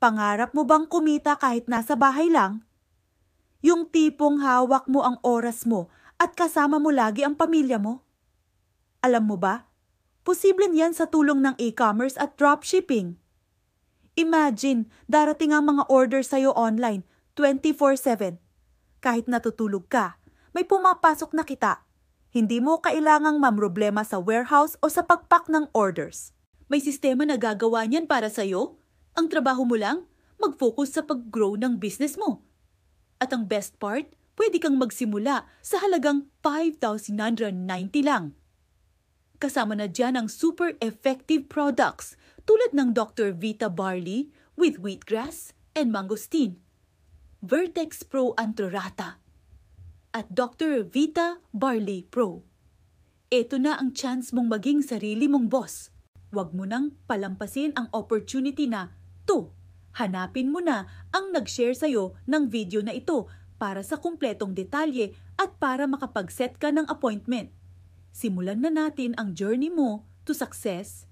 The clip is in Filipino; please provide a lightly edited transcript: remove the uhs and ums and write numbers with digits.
Pangarap mo bang kumita kahit nasa bahay lang? Yung tipong hawak mo ang oras mo at kasama mo lagi ang pamilya mo? Alam mo ba? Posible yan sa tulong ng e-commerce at dropshipping. Imagine, darating ang mga order sa'yo online 24/7. Kahit natutulog ka, may pumapasok na kita. Hindi mo kailangang mamroblema sa warehouse o sa pagpack ng orders. May sistema na gagawa niyan para sa'yo. Ang trabaho mo lang, mag-focus sa pag-grow ng business mo. At ang best part, pwede kang magsimula sa halagang 5,990 lang. Kasama na dyan ang super effective products tulad ng Dr. Vita Barley with wheatgrass and mangosteen, Vertex Pro Antrorata, at Dr. Vita Barley Pro. Ito na ang chance mong maging sarili mong boss. Huwag mo nang palampasin ang opportunity na to. Hanapin mo na ang nag-share sa'yo ng video na ito para sa kumpletong detalye at para makapag-set ka ng appointment. Simulan na natin ang journey mo to success